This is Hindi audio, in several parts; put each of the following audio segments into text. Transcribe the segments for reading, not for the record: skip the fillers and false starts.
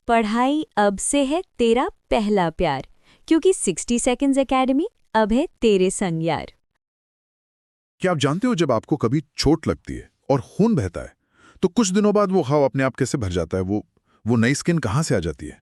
पढ़ाई अब से है तेरा पहला प्यार, क्योंकि 60 सेकंड्स एकेडमी अब है तेरे संग यार। क्या आप जानते हो, जब आपको कभी चोट लगती है और खून बहता है तो कुछ दिनों बाद वो घाव अपने आप कैसे भर जाता है? वो नई स्किन कहाँ से आ जाती है?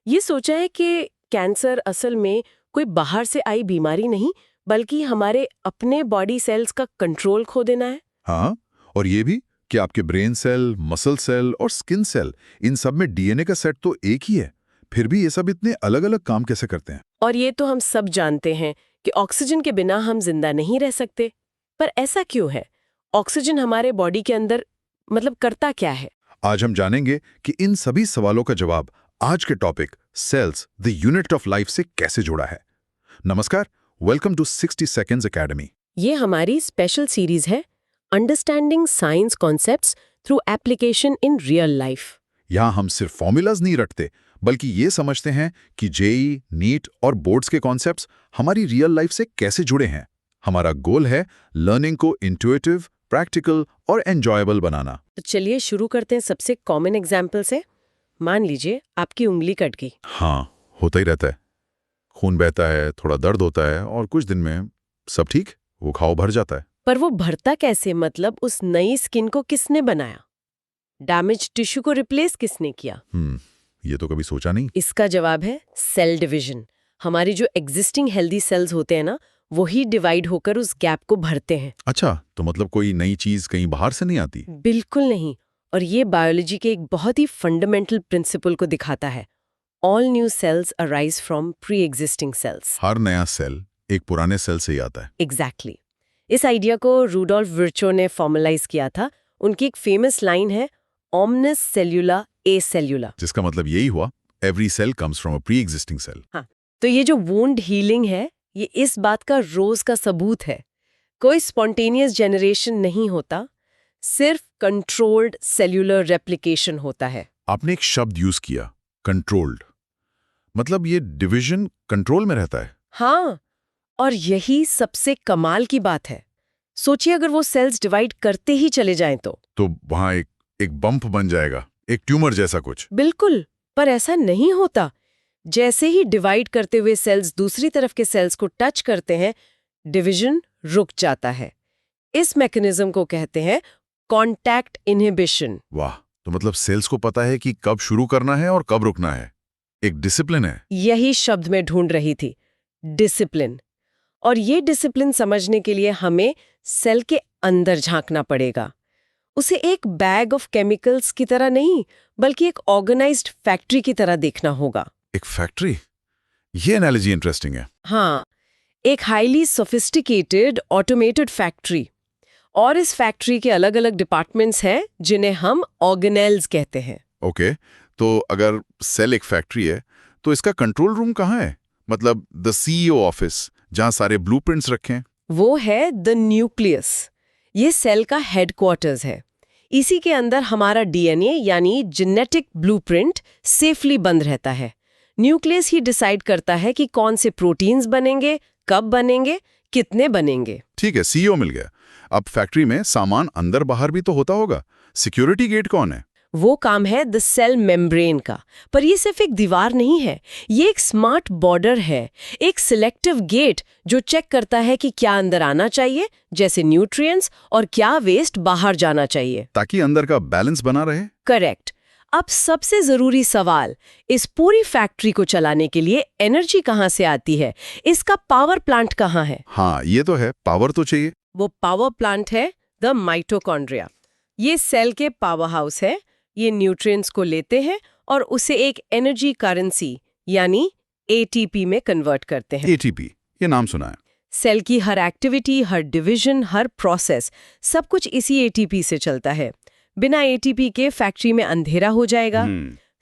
ये सोचा है कि कैंसर असल में कोई बाहर से आई बीमारी नहीं, बल्कि हमारे अपने बॉडी सेल्स का कंट्रोल खो देना है। हाँ, और ये भी कि आपके ब्रेन सेल, मसल सेल और स्किन सेल, इन सब में डीएनए का सेट तो एक ही है, फिर भी ये सब इतने अलग अलग काम कैसे करते हैं? और ये तो हम सब जानते हैं कि ऑक्सीजन के बिना हम जिंदा नहीं रह सकते, पर ऐसा क्यों है? ऑक्सीजन हमारे बॉडी के अंदर करता क्या है? आज हम जानेंगे कि इन सभी सवालों का जवाब आज के topic cells the unit of life से कैसे जुड़ा है। नमस्कार, वेलकम टू 60 सेकंड्स एकेडमी। ये हमारी स्पेशल सीरीज है, understanding science concepts through application in real life. यहाँ हम सिर्फ फॉर्मूलाज नहीं रटते, बल्कि ये समझते हैं कि जेईई, नीट और बोर्ड्स के कॉन्सेप्ट्स हमारी रियल लाइफ से कैसे जुड़े हैं। हमारा गोल है लर्निंग को इंट्यूटिव, प्रैक्टिकल और एंजॉयबल बनाना। तो चलिए शुरू करते हैं सबसे कॉमन एग्जाम्पल से। मान लीजिए आपकी उंगली कट गई। हाँ, होता ही रहता है। खून बहता है, थोड़ा दर्द होता है और कुछ दिन में सब ठीक, वो घाव भर जाता है। पर वो भरता कैसे? उस नई स्किन को किसने बनाया? डैमेज टिश्यू को रिप्लेस किसने किया? ये तो कभी सोचा नहीं। इसका जवाब है सेल डिवीजन। हमारी जो एग्जिस्टिंग हेल्दी सेल्स होते हैं ना, वही डिवाइड होकर उस गैप को भरते हैं। अच्छा, तो मतलब कोई नई चीज कहीं बाहर से नहीं आती? बिल्कुल नहीं। और ये बायोलॉजी के एक बहुत ही फंडामेंटल प्रिंसिपल को दिखाता है। All new cells arise from pre existing cells. हर नया सेल एक पुराने सेल से ही आता है। एग्जैक्टली। इस आइडिया को रूडोल्फ विर्चो ने फॉर्मलाइज किया था। उनकी एक फेमस लाइन है, ओमनिस सेल्यूला ए सेल्यूला, जिसका मतलब यही हुआ, every cell comes from a pre existing cell. हाँ, तो ये जो वुंड हीलिंग है, ये इस बात का रोज का सबूत है। कोई स्पॉन्टेनियस जनरेशन नहीं होता, सिर्फ कंट्रोल्ड सेल्यूलर रेप्लिकेशन होता है। आपने एक शब्द यूज किया, कंट्रोल्ड। मतलब ये डिवीजन कंट्रोल में रहता है? हाँ, और यही सबसे कमाल की बात है। सोचिए अगर वो सेल्स डिवाइड करते ही चले जाएं तो वहां एक बम्प बन जाएगा, एक ट्यूमर जैसा कुछ। बिल्कुल, पर ऐसा नहीं होता। जैसे ही डिवाइड करते हुए सेल्स दूसरी तरफ के सेल्स को टच करते हैं, डिवीजन रुक जाता है। इस मैकेनिज्म को कहते हैं कॉन्टैक्ट इनहिबिशन। वाह, तो मतलब सेल्स को पता है कि कब शुरू करना है और कब रुकना है। एक डिसिप्लिन है। यही शब्द मैं ढूंढ रही थी, डिसिप्लिन। और ये डिसिप्लिन समझने के लिए हमें सेल के अंदर झांकना पड़ेगा। उसे एक बैग ऑफ केमिकल्स की तरह नहीं, बल्कि एक ऑर्गेनाइज्ड फैक्ट्री की तरह देखना होगा। एक फैक्ट्री? ये एनालॉजी इंटरेस्टिंग है। हाँ, एक हाईली सोफिस्टिकेटेड ऑटोमेटेड फैक्ट्री। और इस फैक्ट्री के अलग अलग डिपार्टमेंट्स हैं, जिन्हें हम ऑर्गेनेल्स कहते हैं। ओके, तो अगर सेल एक फैक्ट्री है, तो इसका कंट्रोल रूम कहाँ है? मतलब द सीईओ ऑफिस, जहां सारे ब्लूप्रिंट्स रखे हैं। वो है द न्यूक्लियस। ये सेल का हेडक्वार्टर्स है। इसी के अंदर हमारा डीएनए यानी जेनेटिक ब्लूप्रिंट सेफली बंद रहता है। न्यूक्लियस ही डिसाइड करता है कि कौन से प्रोटीन्स बनेंगे, कब बनेंगे, कितने बनेंगे। ठीक है, सीईओ मिल गया। अब फैक्ट्री में सामान अंदर बाहर भी तो होता होगा। सिक्योरिटी गेट कौन है? वो काम है द सेल मेम्ब्रेन का। पर ये सिर्फ एक दीवार नहीं है, ये एक स्मार्ट बॉर्डर है, एक सिलेक्टिव गेट जो चेक करता है कि क्या अंदर आना चाहिए, जैसे न्यूट्रिएंट्स, और क्या वेस्ट बाहर जाना चाहिए, ताकि अंदर का बैलेंस बना रहे। करेक्ट। अब सबसे जरूरी सवाल, इस पूरी फैक्ट्री को चलाने के लिए एनर्जी कहाँ से आती है? इसका पावर प्लांट कहाँ है? हाँ, ये तो है, पावर तो चाहिए। वो पावर प्लांट है द माइटोकॉन्ड्रिया। ये सेल के पावर हाउस है। ये न्यूट्रिएंट्स को लेते हैं और उसे एक एनर्जी करेंसी यानी एटीपी में कन्वर्ट करते हैं। एटीपी, ये नाम सुना है। सेल की हर एक्टिविटी, हर डिवीजन, हर प्रोसेस, सब कुछ इसी एटीपी से चलता है। बिना एटीपी के फैक्ट्री में अंधेरा हो जाएगा।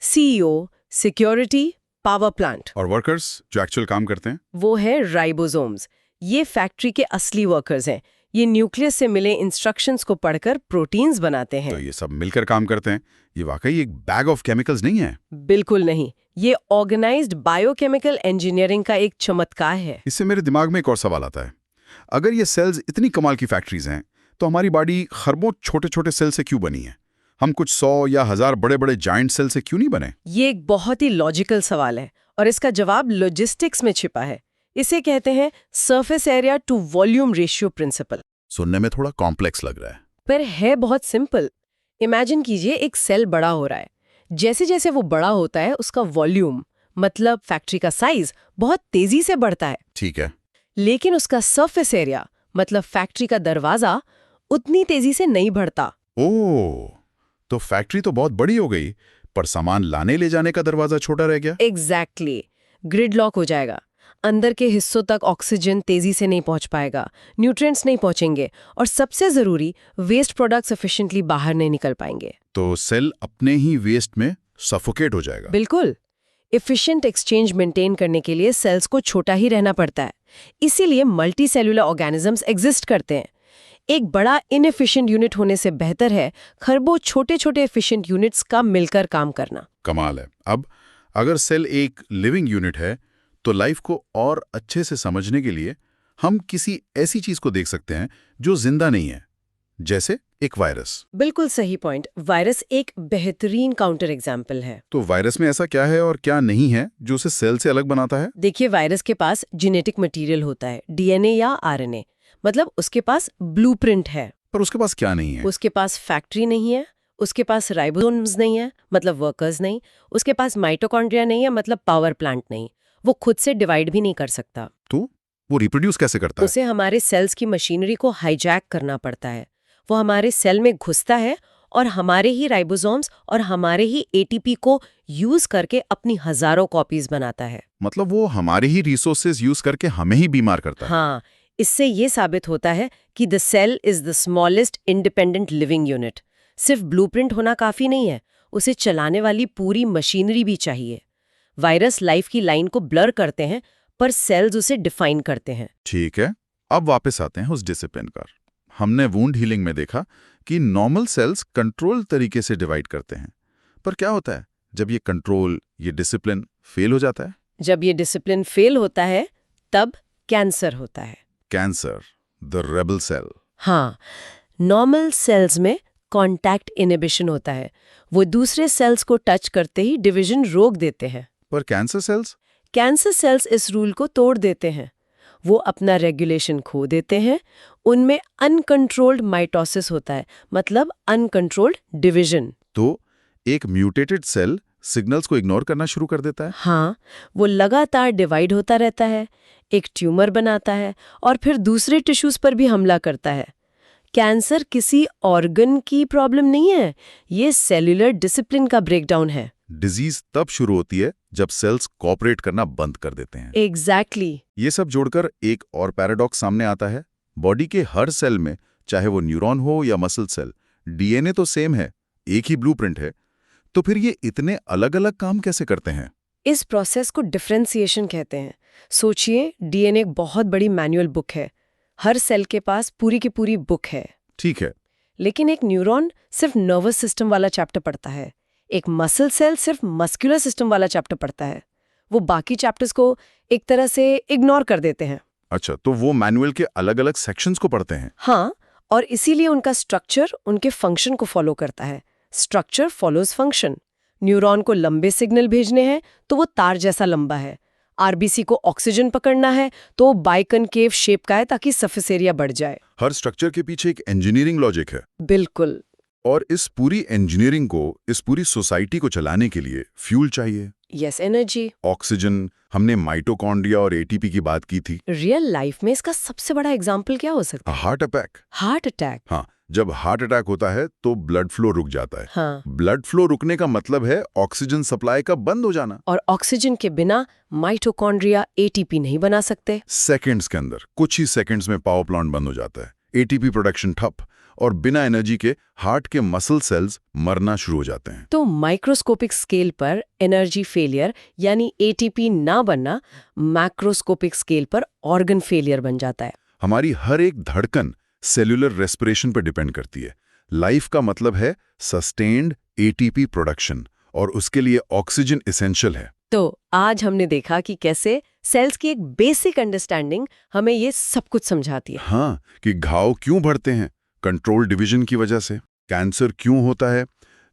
CEO, security, power plant. और वर्कर्स जो एक्चुअल काम करते हैं? वो है राइबोसोम्स। ये फैक्ट्री के असली वर्कर्स हैं। ये न्यूक्लियस से मिले इंस्ट्रक्शंस को पढ़कर प्रोटीन्स बनाते हैं। तो ये सब मिलकर काम करते हैं। ये वाकई एक बैग ऑफ केमिकल्स नहीं है? बिल्कुल नहीं, ये ऑर्गेनाइज्ड बायोकेमिकल इंजीनियरिंग का एक चमत्कार है। इससे मेरे दिमाग में एक और सवाल आता है। अगर ये सेल्स इतनी कमाल की फैक्ट्रीज हैं, तो हमारी बॉडी खरबों छोटे छोटे सेल से क्यों बनी है? हम कुछ 100 या 1000 बड़े-बड़े जायंट सेल से क्यों नहीं बने? ये एक बहुत ही लॉजिकल सवाल है और इसका जवाब लॉजिस्टिक्स में छिपा है। इसे कहते हैं surface area to volume ratio principle. सुनने में थोड़ा कॉम्प्लेक्स लग रहा है। पर है बहुत सिंपल। इमेजिन कीजिए एक सेल बड़ा हो रहा है। जैसे जैसे वो बड़ा होता है उसका वॉल्यूम मतलब फैक्ट्री का साइज बहुत तेजी से बढ़ता है। ठीक है। लेकिन उसका सरफेस एरिया मतलब फैक्ट्री का दरवाजा उतनी तेजी से नहीं बढ़ता। ओह, तो फैक्ट्री तो बहुत बड़ी हो गई पर सामान लाने ले जाने का दरवाजा छोटा रह गया। एग्जैक्टली ग्रिड लॉक हो जाएगा। अंदर के हिस्सों तक ऑक्सीजन तेजी से नहीं पहुंच पाएगा, न्यूट्रिएंट्स नहीं पहुंचेंगे और सबसे जरूरी वेस्ट प्रोडक्ट्स एफिशिएंटली बाहर नहीं निकल पाएंगे। तो सेल अपने ही वेस्ट में सफोकेट हो जाएगा। बिल्कुल। एफिशिएंट एक्सचेंज मेंटेन करने के लिए सेल्स को छोटा ही रहना पड़ता है। इसीलिए मल्टी सेल्यूलर ऑर्गेनिजम्स एग्जिस्ट करते हैं। एक बड़ा इनएफिशिएंट यूनिट होने से बेहतर है खरबों छोटे छोटे एफिशिएंट यूनिट्स का मिलकर काम करना। कमाल है। अब अगर सेल एक लिविंग यूनिट है तो लाइफ को और अच्छे से समझने के लिए हम किसी ऐसी चीज को देख सकते हैं जो जिंदा नहीं है, जैसे एक वायरस। बिल्कुल सही पॉइंट। वायरस एक बेहतरीन काउंटर एग्जाम्पल है। तो वायरस में ऐसा क्या है और क्या नहीं है जो उसे सेल से अलग बनाता है? देखिए, वायरस के पास जेनेटिक मटेरियल होता है, डीएनए या आरएनए, मतलब उसके पास ब्लूप्रिंट है। पर उसके पास क्या नहीं है? उसके पास फैक्ट्री नहीं है, उसके पास राइबोसोम्स नहीं है, मतलब वर्कर्स नहीं, उसके पास माइटोकॉन्ड्रिया नहीं है, मतलब पावर प्लांट नहीं, वो खुद से डिवाइड भी नहीं कर सकता। तो वो रिप्रोड्यूस कैसे करता है? उसे हमारे सेल्स की मशीनरी को हाईजैक करना पड़ता है। वो हमारे सेल में घुसता है और हमारे ही राइबोसोम्स और हमारे ही एटीपी को यूज करके अपनी हजारों कॉपीज बनाता है। मतलब वो हमारे ही रिसोर्सेज यूज करके हमें ही बीमार करता है। हाँ, इससे ये साबित होता है कि the cell is the smallest independent living unit. सिर्फ ब्लूप्रिंट होना काफी नहीं है, उसे चलाने वाली पूरी मशीनरी भी चाहिए। वायरस लाइफ की लाइन को ब्लर करते हैं पर सेल्स उसे डिफाइन करते हैं। ठीक है, अब वापस आते हैं उस डिसिप्लिन पर। हमने वुंड हीलिंग में देखा कि नॉर्मल सेल्स कंट्रोल तरीके से डिवाइड करते हैं, पर क्या होता है जब ये कंट्रोल, ये डिसिप्लिन फेल हो जाता है? जब ये डिसिप्लिन फेल होता है तब कैंसर होता है। Cancer, the rebel cell. हाँ, नॉर्मल सेल्स में कॉन्टैक्ट इनहिबिशन होता है। वो दूसरे सेल्स को टच करते ही डिवीजन रोक देते हैं। पर कैंसर सेल्स? कैंसर सेल्स इस रूल को तोड़ देते हैं। वो अपना रेगुलेशन खो देते हैं। उनमें अनकंट्रोल्ड माइटोसिस होता है, मतलब अनकंट्रोल्ड डिवीजन। तो एक म्यूटेटेड सेल सिग्नल्स को इग्नोर करना शुरू कर देता है? हाँ, वो लगातार डिवाइड होता रहता है, एक ट्यूमर बनाता है और फिर दूसरे टिश्यूज पर भी हमला करता है। कैंसर किसी ऑर्गन की प्रॉब्लम नहीं है, ये सेल्यूलर डिसिप्लिन का ब्रेकडाउन है। डिजीज तब शुरू होती है जब सेल्स कोऑपरेट करना बंद कर देते हैं। एग्जैक्टली। ये सब जोड़कर एक और पैराडॉक्स सामने आता है। बॉडी के हर सेल में, चाहे वो न्यूरॉन हो या मसल सेल, डीएनए तो सेम है, एक ही ब्लूप्रिंट है। तो फिर ये इतने अलग अलग काम कैसे करते हैं? इस प्रोसेस को डिफरेंशिएशन कहते हैं। सोचिए, डीएनए एक बहुत बड़ी मैनुअल बुक है। हर सेल के पास पूरी की पूरी बुक है। ठीक है। लेकिन एक न्यूरॉन सिर्फ नर्वस सिस्टम वाला चैप्टर पढ़ता है, एक मसल सेल सिर्फ मस्कुलर सिस्टम वाला चैप्टर पढ़ता है। वो बाकी चैप्टर्स को एक तरह से इग्नोर कर देते हैं। अच्छा, तो वो मैनुअल के अलग अलग सेक्शंस को पढ़ते हैं? हाँ, और इसीलिए उनका स्ट्रक्चर उनके फंक्शन को फॉलो करता है। Structure follows function. न्यूरॉन को लंबे सिग्नल भेजने हैं तो वो तार जैसा लंबा है। आरबीसी को ऑक्सीजन पकड़ना है तो वो बाइकनकेव शेप का है ताकि सरफेस एरिया बढ़ जाए। हर स्ट्रक्चर के पीछे एक इंजीनियरिंग लॉजिक है। बिल्कुल। और इस पूरी इंजीनियरिंग को, इस पूरी सोसाइटी को चलाने के लिए फ्यूल चाहिए। Yes, energy, oxygen. हमने माइटोकॉन्ड्रिया और एटीपी की बात की थी। रियल लाइफ में इसका सबसे बड़ा एग्जाम्पल क्या हो सकता है? Heart attack. Heart attack. हाँ, जब हार्ट अटैक होता है तो ब्लड फ्लो रुक जाता है। हाँ, ब्लड फ्लो रुकने का मतलब है ऑक्सीजन सप्लाई का बंद हो जाना। और ऑक्सीजन के बिना माइटोकॉन्ड्रिया एटीपी नहीं बना सकते। सेकंड्स के अंदर, कुछ ही सेकंड्स में पावर प्लांट बंद हो जाता है, एटीपी प्रोडक्शन ठप, और बिना एनर्जी के हार्ट के मसल सेल्स मरना शुरू हो जाते हैं। तो माइक्रोस्कोपिक स्केल पर एनर्जी फेलियर यानी एटीपी ना बनना मैक्रोस्कोपिक स्केल पर ऑर्गन फेलियर बन जाता है। हमारी हर एक धड़कन सेल्यूलर रेस्पिरेशन पर डिपेंड करती है। लाइफ का मतलब है सस्टेन्ड एटीपी प्रोडक्शन, और उसके लिए ऑक्सीजन एसेंशियल है। तो आज हमने देखा कि कैसे सेल्स की एक बेसिक अंडरस्टैंडिंग हमें ये सब कुछ समझाती है। हाँ, कि घाव क्यों बढ़ते हैं, कंट्रोल डिवीजन की वजह से। कैंसर क्यों होता है,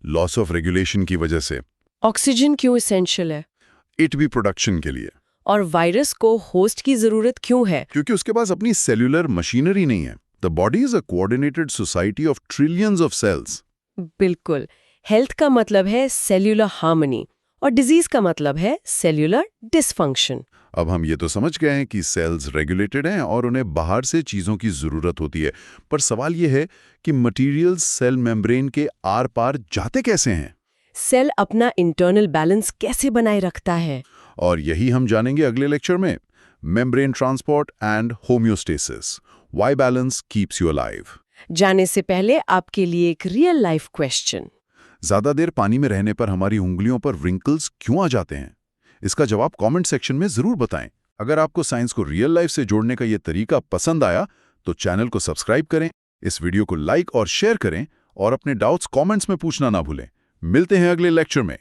लॉस ऑफ रेगुलेशन की वजह से, ऑक्सीजन क्यों इसेंशियल है? एटीपी प्रोडक्शन के लिए, और वायरस को होस्ट की जरूरत क्यों है? क्योंकि उसके पास अपनी सेल्यूलर मशीनरी नहीं है। The body is a coordinated society of trillions of cells. बिल्कुल। हेल्थ का मतलब है सेल्यूलर हार्मनी और डिजीज का मतलब है सेल्यूलर डिसफंक्शन। अब हम ये तो समझ गए हैं कि सेल्स रेगुलेटेड हैं और उन्हें बाहर से चीज़ों की ज़रूरत होती है, पर सवाल ये है कि मटेरियल्स सेल मेम्ब्रेन के आर पार जाते कैसे हैं? सेल अपना इंटरनल बैलेंस कैसे बनाए रखता है? और यही हम जानेंगे अगले लेक्चर में। Membrane transport and homeostasis, why balance keeps you alive. जाने से पहले आपके लिए एक रियल लाइफ क्वेश्चन। ज्यादा देर पानी में रहने पर हमारी उंगलियों पर रिंकल्स क्यों आ जाते हैं? इसका जवाब कमेंट सेक्शन में जरूर बताएं। अगर आपको साइंस को रियल लाइफ से जोड़ने का ये तरीका पसंद आया तो चैनल को सब्सक्राइब करें, इस वीडियो को लाइक और शेयर करें और अपने डाउट्स कमेंट्स में पूछना ना भूलें। मिलते हैं अगले लेक्चर में।